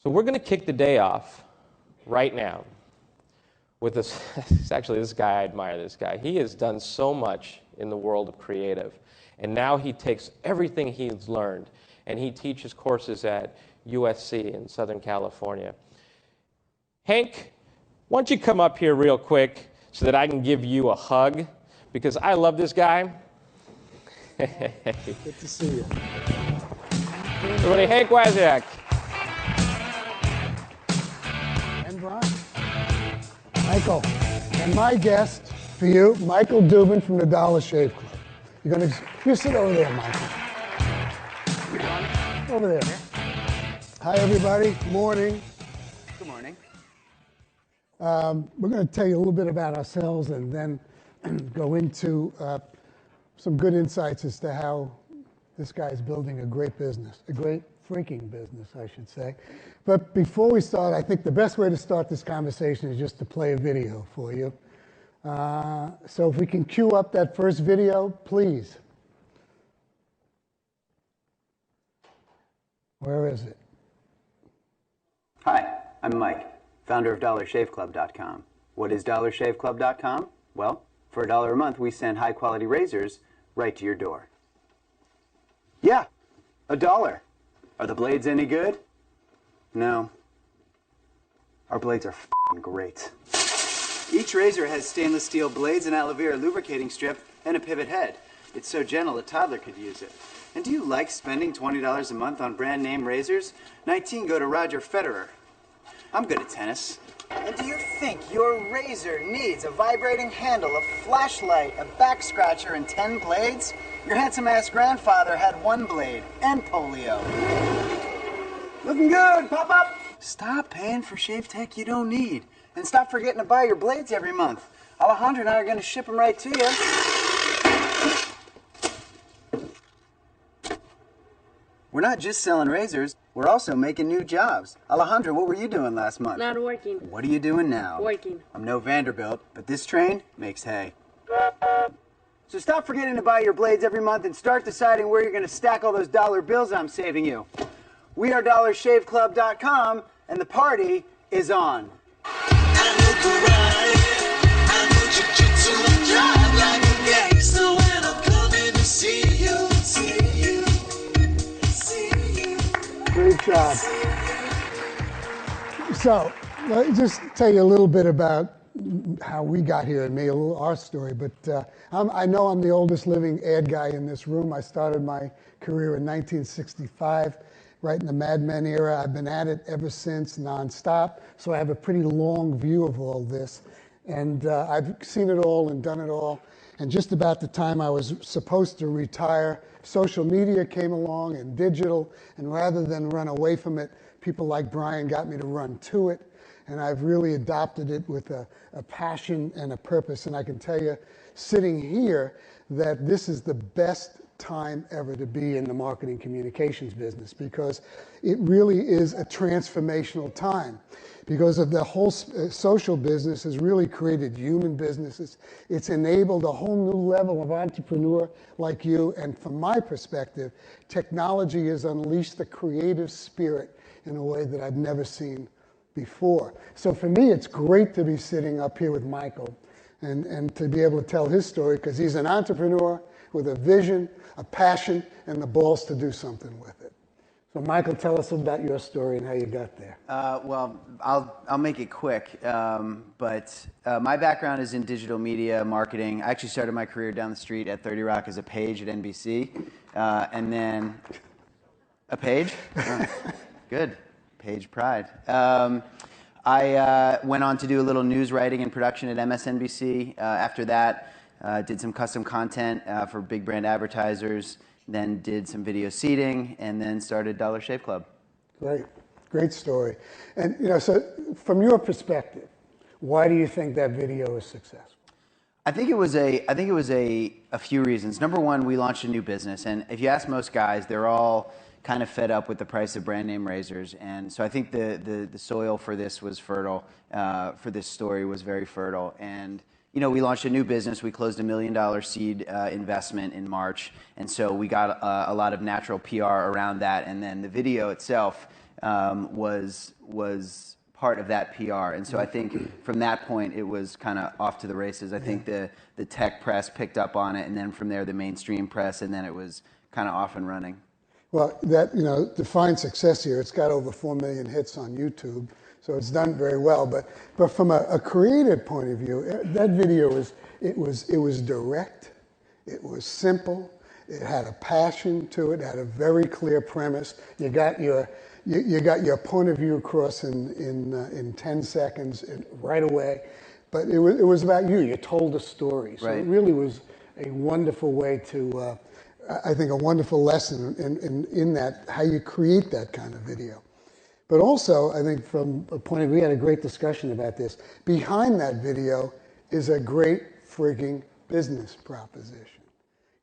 So we're going to kick the day off right now with this. Actually, this guy, I admire this guy. He has done so much in the world of creative. And now he takes everything he's learned and he teaches courses at USC in Southern California. Hank, why don't you come up here real quick so that I can give you a hug? Because I love this guy. Good to see you. Everybody, Hank Wasiak. And Brian. Michael. And my guest for you, Michael Dubin from the Dollar Shave Club. You sit over there, Michael. Over there. Hi, everybody. Morning. Good morning. We're going to tell you a little bit about ourselves and then go into some good insights as to how this guy is building a great business, a great freaking business, I should say. But before we start, I think the best way to start this conversation is just to play a video for you. So if we can cue up that first video, please. Where is it? Hi, I'm Mike, founder of DollarShaveClub.com. What is DollarShaveClub.com? Well, for $1 a month, we send high-quality razors right to your door. Yeah, $1. Are the blades any good? No. Our blades are f***ing great. Each razor has stainless steel blades, an aloe vera lubricating strip, and a pivot head. It's so gentle a toddler could use it. And do you like spending $20 a month on brand name razors? 19 go to Roger Federer. I'm good at tennis. And do you think your razor needs a vibrating handle, a flashlight, a back scratcher, and 10 blades? Your handsome-ass grandfather had 1 blade and polio. Looking good, pop up! Stop paying for shave tech you don't need. And stop forgetting to buy your blades every month. Alejandro and I are going to ship them right to you. We're not just selling razors, we're also making new jobs. Alejandro, what were you doing last month? Not working. What are you doing now? Working. I'm no Vanderbilt, but this train makes hay. So stop forgetting to buy your blades every month and start deciding where you're going to stack all those dollar bills I'm saving you. We are DollarShaveClub.com, and the party is on. Great job. So, let me just tell you a little bit about how we got here and maybe a little our story. But I know I'm the oldest living ad guy in this room. I started my career in 1965, right in the Mad Men era. I've been at it ever since, nonstop. So I have a pretty long view of all this. And I've seen it all and done it all. And just about the time I was supposed to retire, social media came along and digital. And rather than run away from it, people like Brian got me to run to it. And I've really adopted it with a passion and a purpose. And I can tell you, sitting here, that this is the best time ever to be in the marketing communications business, because it really is a transformational time. Because of the whole social business has really created human businesses. It's enabled a whole new level of entrepreneur like you. And from my perspective, technology has unleashed the creative spirit in a way that I've never seen before. So for me, it's great to be sitting up here with Michael and to be able to tell his story, because he's an entrepreneur with a vision, a passion, and the balls to do something with it. So Michael, tell us about your story and how you got there. Well, I'll make it quick, but my background is in digital media marketing. I actually started my career down the street at 30 Rock as a page at NBC, and then a page? Oh, good. Page pride. I went on to do a little news writing and production at MSNBC. After that, did some custom content for big brand advertisers, then did some video seeding, and then started Dollar Shave Club. Great story. And so from your perspective, why do you think that video is successful? I think it was a few reasons. Number one, we launched a new business, and if you ask most guys, they're all kind of fed up with the price of brand name razors, and so I think the soil for this was fertile. For this story was very fertile, and we launched a new business. We closed $1 million seed investment in March, and so we got a lot of natural PR around that. And then the video itself was part of that PR. And so I think from that point, it was kind of off to the races. I think the tech press picked up on it, and then from there, the mainstream press, and then it was kind of off and running. Well, that, defines success here. It's got over 4 million hits on YouTube, so it's done very well. But from a creative point of view, that video was direct, it was simple, it had a passion to it, had a very clear premise. You got your point of view across in 10 seconds right away, but it was about you. You told a story, so it really was a wonderful way to. I think a wonderful lesson in that, how you create that kind of video. But also, I think from a point of view, we had a great discussion about this. Behind that video is a great frigging business proposition.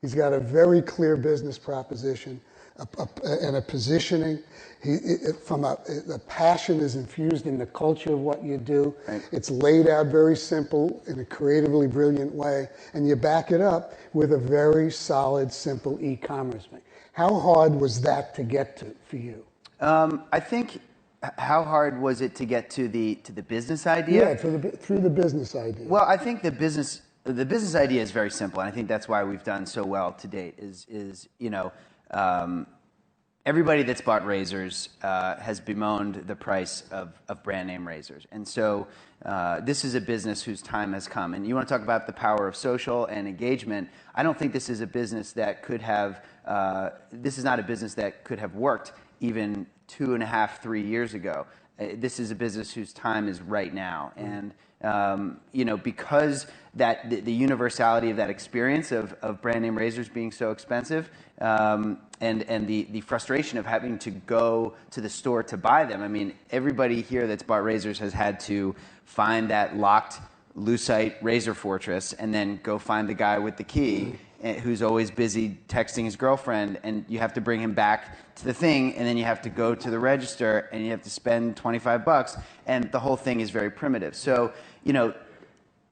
He's got a very clear business proposition and a positioning. The passion is infused in the culture of what you do. Right. It's laid out very simple in a creatively brilliant way, and you back it up with a very solid, simple e-commerce thing. How hard was that to get to for you? I think, how hard was it to get to the business idea? Yeah, through the business idea. Well, I think the business idea is very simple, and I think that's why we've done so well to date. Everybody that's bought razors has bemoaned the price of brand name razors. And so this is a business whose time has come. And you want to talk about the power of social and engagement. I don't think this is a business that could have, this is not a business that could have worked even 2.5, 3 years ago. This is a business whose time is right now. And because the universality of that experience of brand name razors being so expensive, and the frustration of having to go to the store to buy them. I mean, everybody here that's bought razors has had to find that locked Lucite razor fortress and then go find the guy with the key who's always busy texting his girlfriend, and you have to bring him back to the thing, and then you have to go to the register and you have to spend $25, and the whole thing is very primitive. So,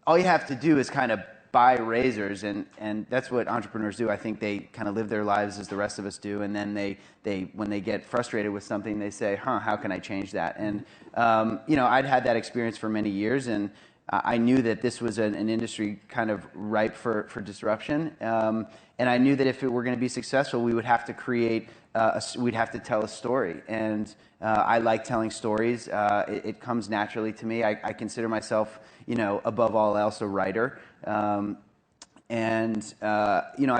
all you have to do is kind of buy razors, and that's what entrepreneurs do. I think they kind of live their lives as the rest of us do, and then they when they get frustrated with something, they say, how can I change that? And I'd had that experience for many years, and I knew that this was an industry kind of ripe for disruption, and I knew that if it were going to be successful, we would have to create, we'd have to tell a story, and I like telling stories. It comes naturally to me. I consider myself, above all else, a writer. I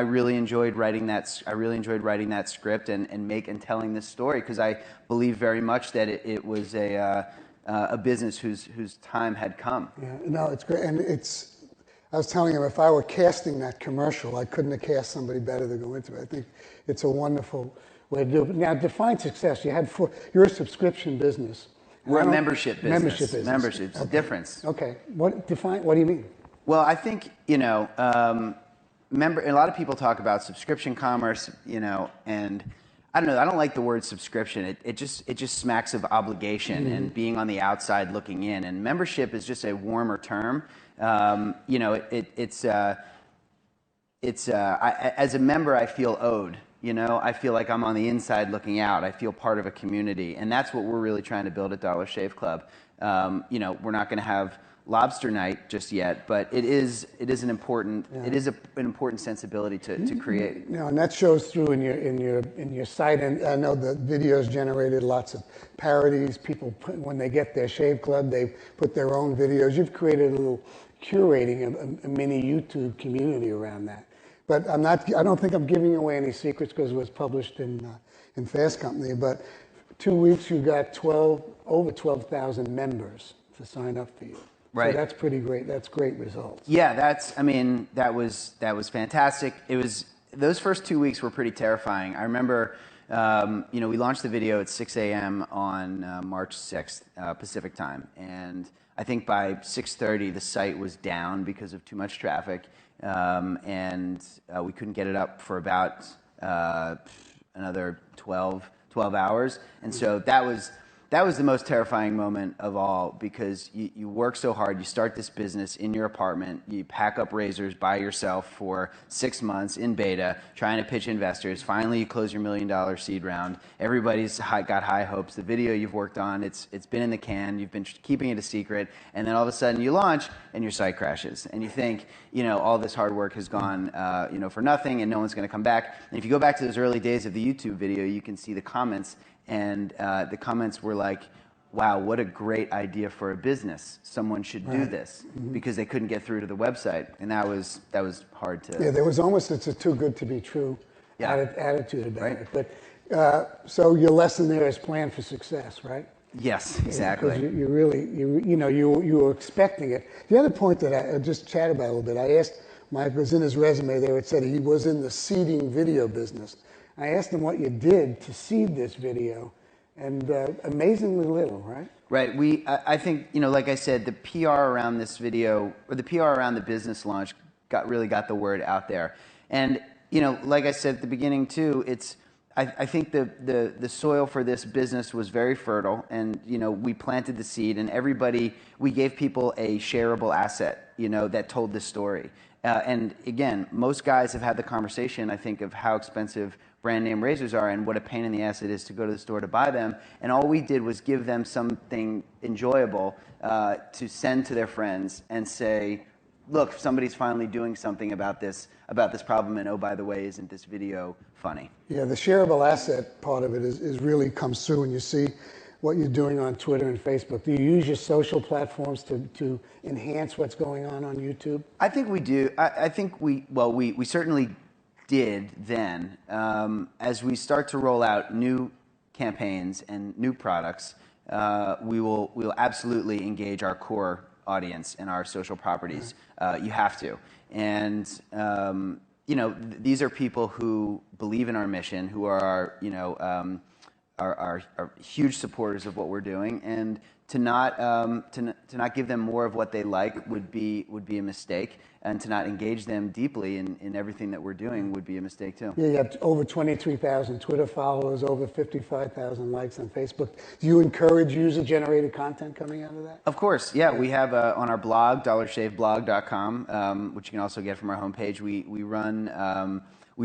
really enjoyed writing that. I really enjoyed writing that script and telling this story, because I believe very much that it was a business whose time had come. Yeah, no, it's great, and I was telling him, if I were casting that commercial, I couldn't have cast somebody better to go into it. I think it's a wonderful way to do it. Now, define success. You're a subscription business. We're a membership business. Membership business. Membership's a difference. Okay. What do you mean? Well, I think, a lot of people talk about subscription commerce, and I don't know, I don't like the word subscription. It just smacks of obligation and being on the outside looking in. And membership is just a warmer term. As a member, I feel owed. I feel like I'm on the inside looking out. I feel part of a community, and that's what we're really trying to build at Dollar Shave Club. We're not going to have lobster night just yet, but it is an important an important sensibility to create. And that shows through in your site. And I know the videos generated lots of parodies. People when they get their shave club, they put their own videos. You've created a little curating a mini YouTube community around that. But I don't think I'm giving away any secrets, because it was published in Fast Company. But 2 weeks, you got over 12,000 members to sign up for you. Right. So that's pretty great. That's great results. Yeah, that was fantastic. Those first 2 weeks were pretty terrifying. I remember, we launched the video at 6 a.m. on March 6th, Pacific time. And I think by 6:30, the site was down because of too much traffic. And we couldn't get it up for about another 12 hours. And so that was that was the most terrifying moment of all, because you work so hard, you start this business in your apartment, you pack up razors by yourself for 6 months in beta, trying to pitch investors. Finally, you close your $1 million seed round. Everybody's got high hopes. The video you've worked on, it's been in the can. You've been keeping it a secret, and then all of a sudden you launch and your site crashes, and you think, all this hard work has gone, for nothing, and no one's going to come back. And if you go back to those early days of the YouTube video, you can see the comments. And the comments were like, wow, what a great idea for a business. Someone should do this, because they couldn't get through to the website. And that was hard to... Yeah, there was almost, it's a too good to be true attitude about right. it. But so your lesson there is plan for success, right? Yes, exactly. Because you really, you were expecting it. The other point that I just chat about a little bit, I asked Mike, was in his resume there, it said he was in the seeding video business. I asked him what you did to seed this video, and amazingly little, right? Right. I think, like I said, the PR around this video, or the PR around the business launch, really got the word out there. And, like I said at the beginning too, I think the soil for this business was very fertile, and, we planted the seed, and we gave people a shareable asset, that told the story. And again, most guys have had the conversation, I think, of how expensive brand name razors are and what a pain in the ass it is to go to the store to buy them. And all we did was give them something enjoyable to send to their friends and say, look, somebody's finally doing something about this problem, and oh, by the way, isn't this video funny? Yeah, the shareable asset part of it is really comes through when you see what you're doing on Twitter and Facebook. Do you use your social platforms to enhance what's going on YouTube? I think we do. I think we certainly did then. As we start to roll out new campaigns and new products, we will absolutely engage our core audience and our social properties. You have to. And these are people who believe in our mission, who are are huge supporters of what we're doing, and to not give them more of what they like would be a mistake, and to not engage them deeply in everything that we're doing would be a mistake too. Yeah, you have over 23,000 Twitter followers, over 55,000 likes on Facebook. Do you encourage user-generated content coming out of that? Of course, yeah. We have on our blog, dollarshaveblog.com, which you can also get from our homepage. We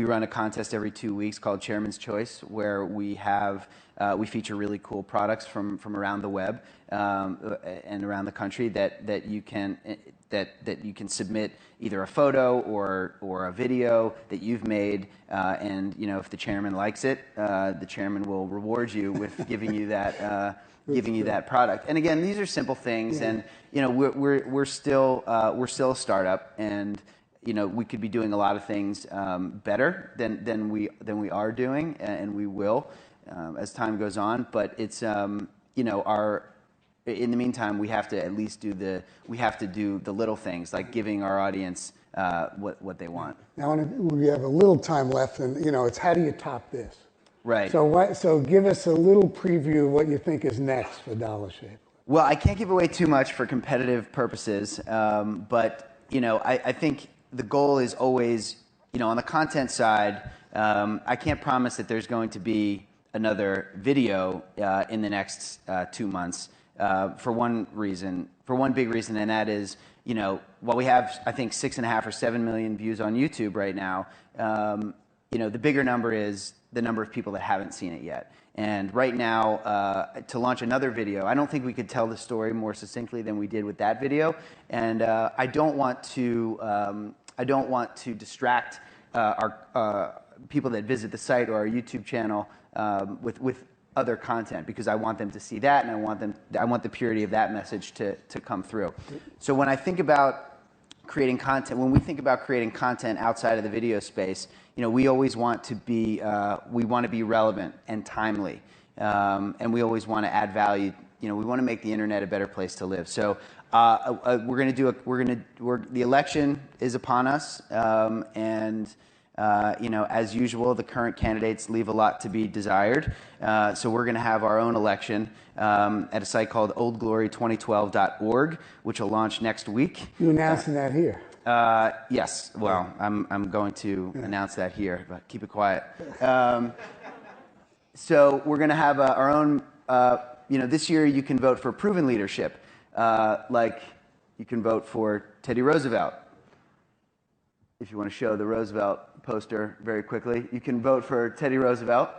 run a contest every 2 weeks called Chairman's Choice, where we feature really cool products from around the web and around the country that you can submit either a photo or a video that you've made, and if the chairman likes it, the chairman will reward you with giving you that product. And again, these are simple things, and we're still a startup, and we could be doing a lot of things better than we are doing, and we will as time goes on. But it's in the meantime, we have to at least do the little things, like giving our audience what they want. Now we have a little time left, and it's how do you top this? Right. So give us a little preview of what you think is next for Dollar Shave. Well, I can't give away too much for competitive purposes, but I think the goal is always, on the content side, I can't promise that there's going to be another video in the next 2 months for one big reason, and that is, while we have, I think, 6.5 or 7 million views on YouTube right now, the bigger number is the number of people that haven't seen it yet. And right now, to launch another video, I don't think we could tell the story more succinctly than we did with that video. And I don't want to distract our people that visit the site or our YouTube channel with other content, because I want them to see that, and I want the purity of that message to come through. So when I think about creating content, when we think about creating content outside of the video space, we always want to be relevant and timely, and we always want to add value. We want to make the internet a better place to live. So the election is upon us, and as usual, the current candidates leave a lot to be desired. So we're going to have our own election at a site called oldglory2012.org, which will launch next week. You're announcing that here? Yes. Well, I'm going to announce that here, but keep it quiet. So we're going to have our own this year you can vote for proven leadership, like you can vote for Teddy Roosevelt. If you want to show the Roosevelt poster very quickly, you can vote for Teddy Roosevelt,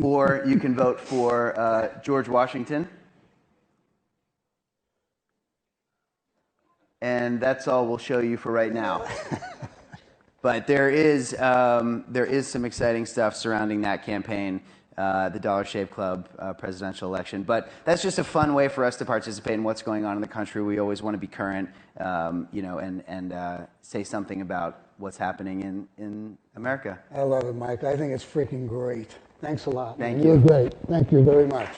or you can vote for George Washington. And that's all we'll show you for right now. But there is some exciting stuff surrounding that campaign, the Dollar Shave Club presidential election. But that's just a fun way for us to participate in what's going on in the country. We always want to be current, and say something about what's happening in America. I love it, Mike. I think it's freaking great. Thanks a lot. Thank You're you. great. Thank you very much.